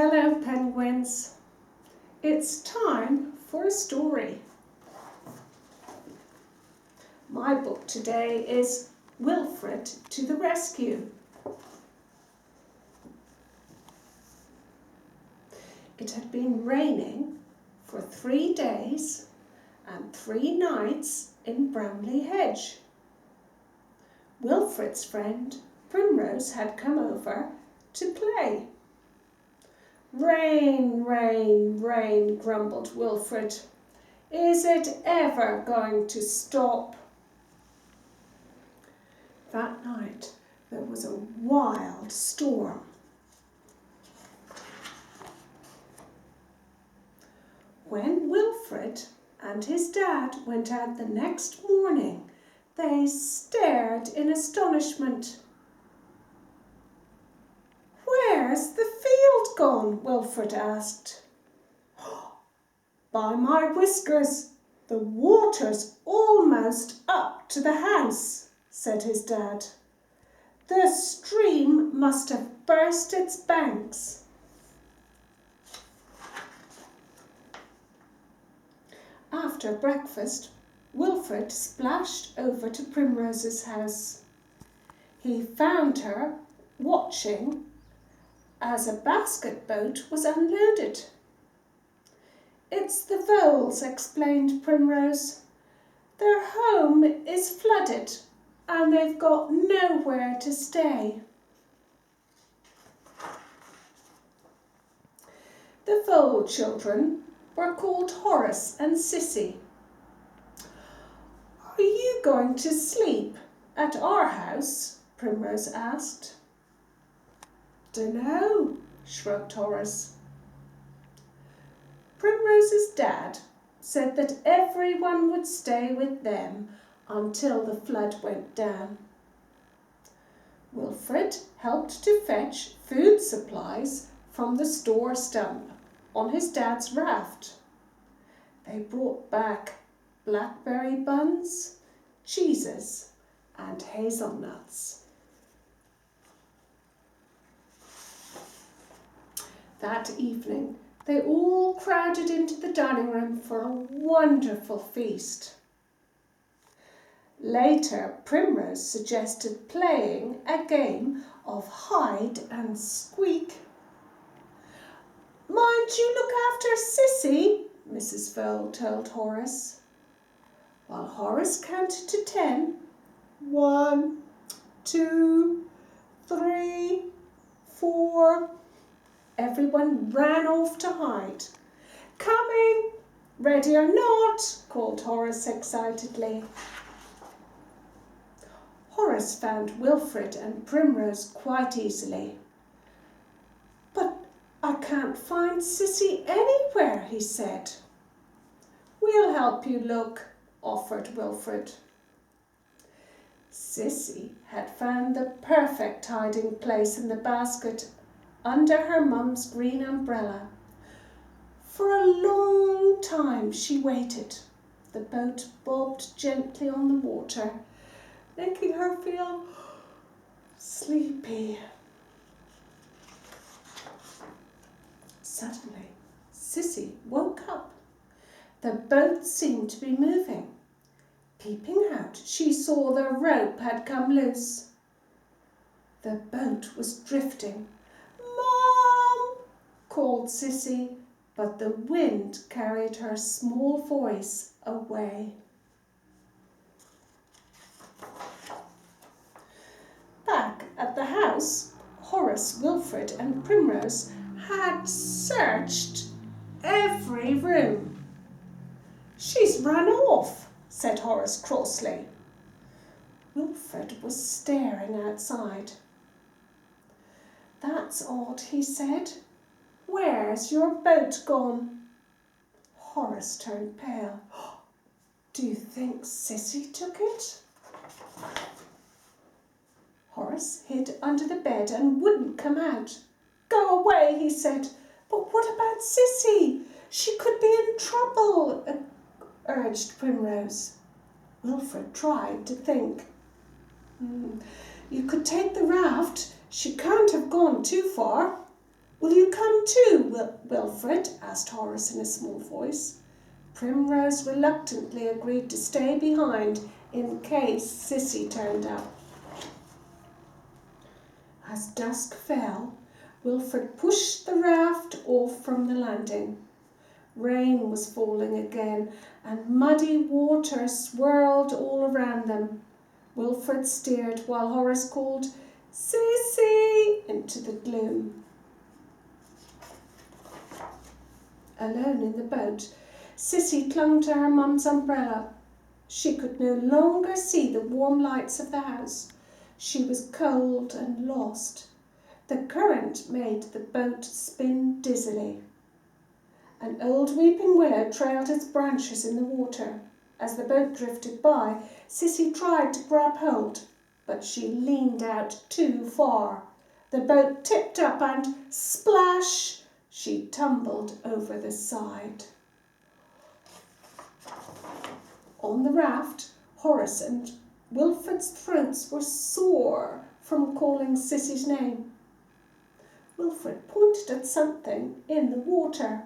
Hello, penguins. It's time for a story. My book today is Wilfred to the Rescue. It had been raining for 3 days and 3 nights in Brambly Hedge. Wilfred's friend Primrose had come over to play. "Rain, rain, rain," grumbled Wilfred. "Is it ever going to stop?" That night there was a wild storm. When Wilfred and his dad went out the next morning, they stared in astonishment. "Where's the field gone?" Wilfred asked. "By my whiskers, the water's almost up to the house," said his dad. "The stream must have burst its banks." After breakfast, Wilfred splashed over to Primrose's house. He found her watching as a basket boat was unloaded. "It's the voles," explained Primrose. "Their home is flooded and they've got nowhere to stay." The vole children were called Horace and Sissy. "Are you going to sleep at our house?" Primrose asked. "Dunno," shrugged Horace. Primrose's dad said that everyone would stay with them until the flood went down. Wilfred helped to fetch food supplies from the store stump on his dad's raft. They brought back blackberry buns, cheeses, and hazelnuts. That evening, they all crowded into the dining room for a wonderful feast. Later, Primrose suggested playing a game of hide and squeak. "Mind you look after Sissy," Mrs. Vole told Horace. While Horace counted to 10, 1, 2, 3, 4, everyone ran off to hide. "Coming, ready or not," called Horace excitedly. Horace found Wilfred and Primrose quite easily. "But I can't find Sissy anywhere," he said. "We'll help you look," offered Wilfred. Sissy had found the perfect hiding place in the basket under her mum's green umbrella. For a long time she waited. The boat bobbed gently on the water, making her feel sleepy. Suddenly, Sissy woke up. The boat seemed to be moving. Peeping out, she saw the rope had come loose. The boat was drifting. "Mom!" called Sissy, but the wind carried her small voice away. Back at the house, Horace, Wilfred and Primrose had searched every room. "She's run off," said Horace crossly. Wilfred was staring outside. "That's odd," he said. "Where's your boat gone?" Horace turned pale. "Do you think Sissy took it?" Horace hid under the bed and wouldn't come out. "Go away," he said. "But what about Sissy? She could be in trouble," urged Primrose. Wilfred tried to think. "You could take the raft. She can't have gone too far." Will you come too, Wilfred? Asked Horace in a small voice. Primrose reluctantly agreed to stay behind in case Sissy turned up. As dusk fell, Wilfred pushed the raft off from the landing. Rain was falling again, and muddy water swirled all around them. Wilfred steered while Horace called, "Sissy!" into the gloom. Alone in the boat, Sissy clung to her mum's umbrella. She could no longer see the warm lights of the house. She was cold and lost. The current made the boat spin dizzily. An old weeping willow trailed its branches in the water. As the boat drifted by, Sissy tried to grab hold, but she leaned out too far. The boat tipped up and splash! She tumbled over the side. On the raft, Horace and Wilfred's throats were sore from calling Sissy's name. Wilfred pointed at something in the water.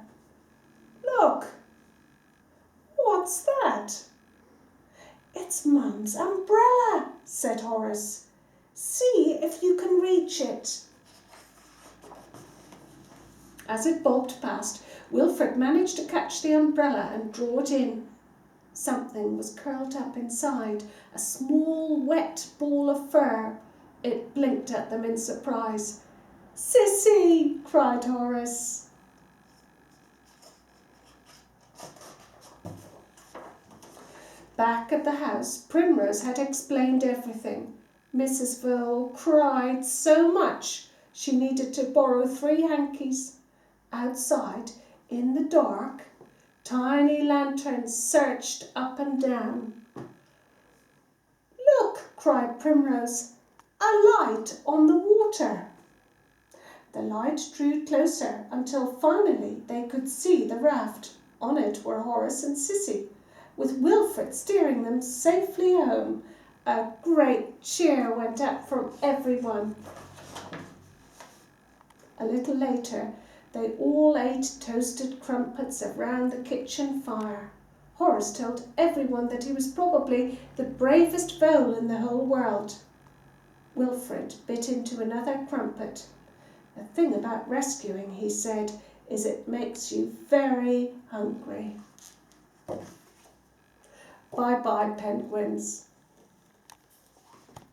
"Look! What's that?" "It's Mum's umbrella," said Horace. "See if you can reach it." As it bobbed past, Wilfred managed to catch the umbrella and draw it in. Something was curled up inside, a small wet ball of fur. It blinked at them in surprise. "Sissy!" cried Horace. Back at the house, Primrose had explained everything. Mrs. Vole cried so much she needed to borrow 3 hankies. Outside, in the dark, tiny lanterns searched up and down. "Look!" cried Primrose. "A light on the water!" The light drew closer until finally they could see the raft. On it were Horace and Sissy, with Wilfred steering them safely home. A great cheer went up from everyone. A little later, they all ate toasted crumpets around the kitchen fire. Horace told everyone that he was probably the bravest vole in the whole world. Wilfred bit into another crumpet. "The thing about rescuing," he said, "is it makes you very hungry." Bye-bye, penguins.